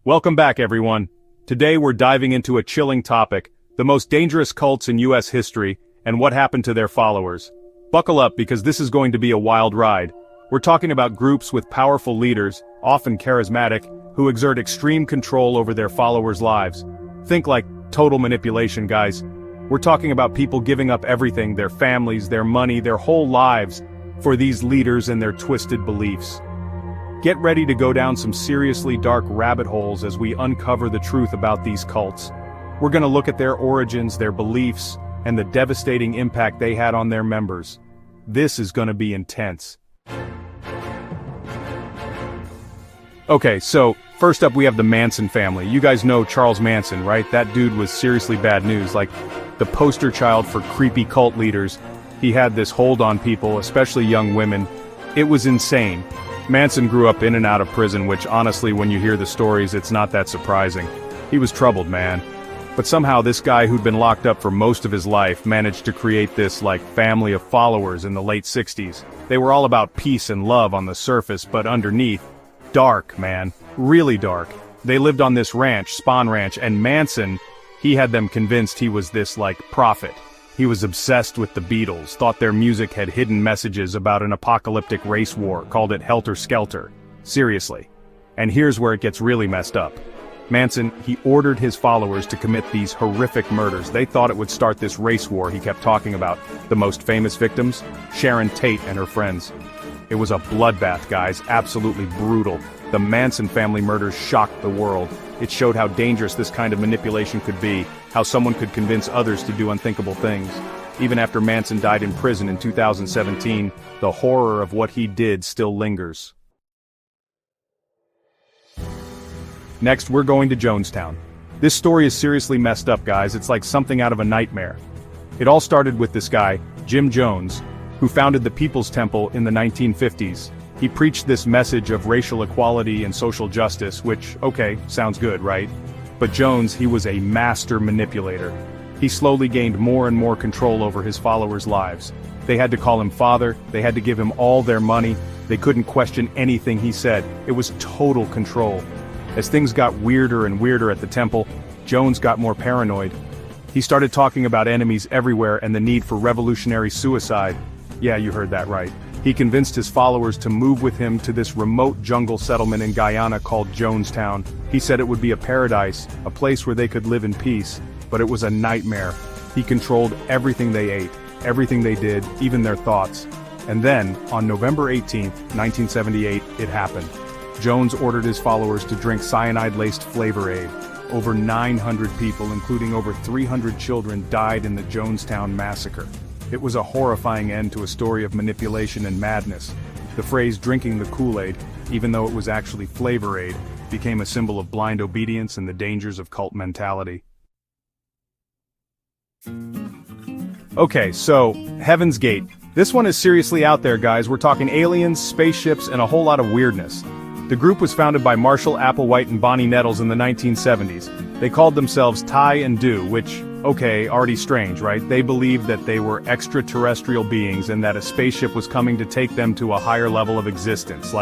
Welcome back, everyone. Today we're diving into a chilling topic, the most dangerous cults in US history, and what happened to their followers. Buckle up because this is going to be a wild ride. We're talking about groups with powerful leaders, often charismatic, who exert extreme control over their followers' lives. Think like total manipulation, guys. We're talking about people giving up everything, their families, their money, their whole lives, for these leaders and their twisted beliefs. Get ready to go down some seriously dark rabbit holes as we uncover the truth about these cults. We're gonna look at their origins, their beliefs, and the devastating impact they had on their members. This is gonna be intense. Okay, so, first up we have the Manson family. You guys know Charles Manson, right? That dude was seriously bad news, like the poster child for creepy cult leaders. He had this hold on people, especially young women. It was insane. Manson grew up in and out of prison, which honestly, when you hear the stories, it's not that surprising. He was troubled, man. But somehow this guy who'd been locked up for most of his life managed to create this, family of followers in the late 60s. They were all about peace and love on the surface, but underneath, dark, man. Really dark. They lived on this ranch, Spahn Ranch, and Manson, he had them convinced he was this, prophet. He was obsessed with the Beatles, thought their music had hidden messages about an apocalyptic race war, called it Helter Skelter. Seriously. And here's where it gets really messed up. Manson, he ordered his followers to commit these horrific murders. They thought it would start this race war he kept talking about. The most famous victims? Sharon Tate and her friends. It was a bloodbath, guys, absolutely brutal. The Manson family murders shocked the world. It showed how dangerous this kind of manipulation could be, how someone could convince others to do unthinkable things. Even after Manson died in prison in 2017, the horror of what he did still lingers. Next, we're going to Jonestown. This story is seriously messed up, guys. It's like something out of a nightmare. It all started with this guy, Jim Jones, who founded the People's Temple in the 1950s. He preached this message of racial equality and social justice, which, okay, sounds good, right? But Jones, he was a master manipulator. He slowly gained more and more control over his followers' lives. They had to call him father, they had to give him all their money, they couldn't question anything he said. It was total control. As things got weirder and weirder at the temple, Jones got more paranoid. He started talking about enemies everywhere and the need for revolutionary suicide. Yeah, you heard that right. He convinced his followers to move with him to this remote jungle settlement in Guyana called Jonestown. He said it would be a paradise, a place where they could live in peace, but it was a nightmare. He controlled everything they ate, everything they did, even their thoughts. And then, on November 18th, 1978, it happened. Jones ordered his followers to drink cyanide-laced Flavor Aid. Over 900 people, including over 300 children, died in the Jonestown massacre. It was a horrifying end to a story of manipulation and madness. The phrase drinking the Kool-Aid, even though it was actually Flavor Aid, became a symbol of blind obedience and the dangers of cult mentality. Okay, so, Heaven's Gate. This one is seriously out there, guys. We're talking aliens, spaceships, and a whole lot of weirdness. The group was founded by Marshall Applewhite and Bonnie Nettles in the 1970s. They called themselves Ty and Do, which, okay, already strange, right? They believed that they were extraterrestrial beings and that a spaceship was coming to take them to a higher level of existence,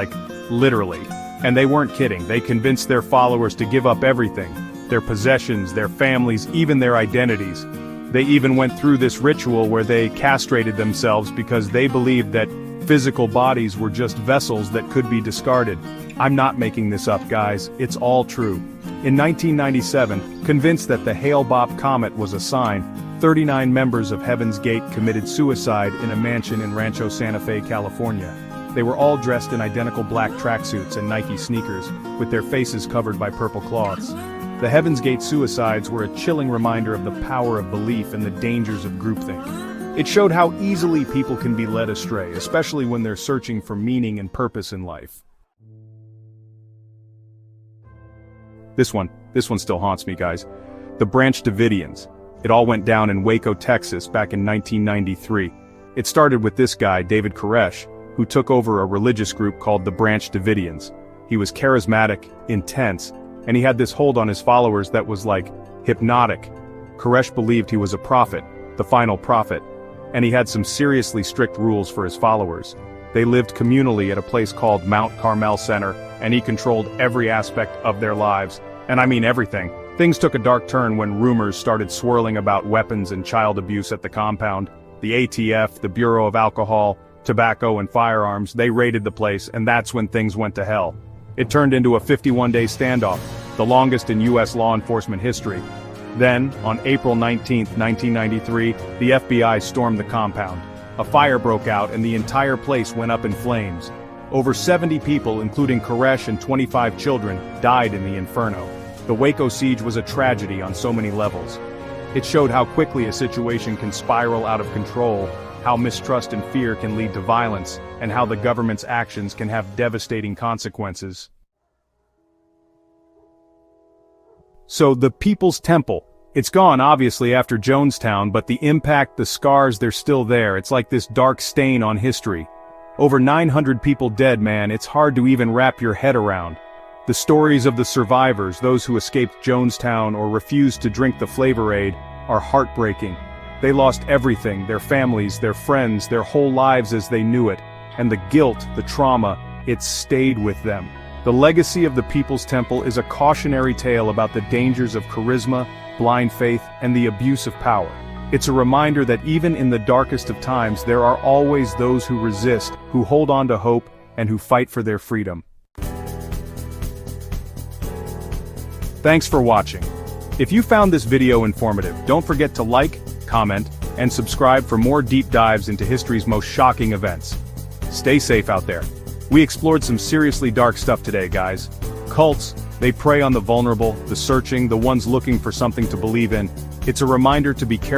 literally. And they weren't kidding. They convinced their followers to give up everything, their possessions, their families, even their identities. They even went through this ritual where they castrated themselves because they believed that physical bodies were just vessels that could be discarded. I'm not making this up, guys. It's all true. In 1997, convinced that the Hale-Bopp comet was a sign, 39 members of Heaven's Gate committed suicide in a mansion in Rancho Santa Fe, California. They were all dressed in identical black tracksuits and Nike sneakers, with their faces covered by purple cloths. The Heaven's Gate suicides were a chilling reminder of the power of belief and the dangers of groupthink. It showed how easily people can be led astray, especially when they're searching for meaning and purpose in life. This one still haunts me, guys. The Branch Davidians. It all went down in Waco, Texas, back in 1993. It started with this guy, David Koresh, who took over a religious group called the Branch Davidians. He was charismatic, intense, and he had this hold on his followers that was hypnotic. Koresh believed he was a prophet, the final prophet, and he had some seriously strict rules for his followers. They lived communally at a place called Mount Carmel Center, and he controlled every aspect of their lives. And I mean everything. Things took a dark turn when rumors started swirling about weapons and child abuse at the compound. The ATF, the Bureau of Alcohol, Tobacco and Firearms, they raided the place, and that's when things went to hell. It turned into a 51-day standoff, the longest in U.S. law enforcement history. Then, on April 19, 1993, the FBI stormed the compound. A fire broke out and the entire place went up in flames. Over 70 people, including Koresh and 25 children, died in the inferno. The Waco siege was a tragedy on so many levels. It showed how quickly a situation can spiral out of control, how mistrust and fear can lead to violence, and how the government's actions can have devastating consequences. So, the People's Temple. It's gone, obviously, after Jonestown, but the impact, the scars, they're still there. It's like this dark stain on history. Over 900 people dead, man, it's hard to even wrap your head around. The stories of the survivors, those who escaped Jonestown or refused to drink the Flavor Aid, are heartbreaking. They lost everything, their families, their friends, their whole lives as they knew it. And the guilt, the trauma, it stayed with them. The legacy of the People's Temple is a cautionary tale about the dangers of charisma, blind faith, and the abuse of power. It's a reminder that even in the darkest of times there are always those who resist, who hold on to hope, and who fight for their freedom. Thanks for watching. If you found this video informative, don't forget to like, comment, and subscribe for more deep dives into history's most shocking events. Stay safe out there. We explored some seriously dark stuff today, guys. Cults, they prey on the vulnerable, the searching, the ones looking for something to believe in. It's a reminder to be careful.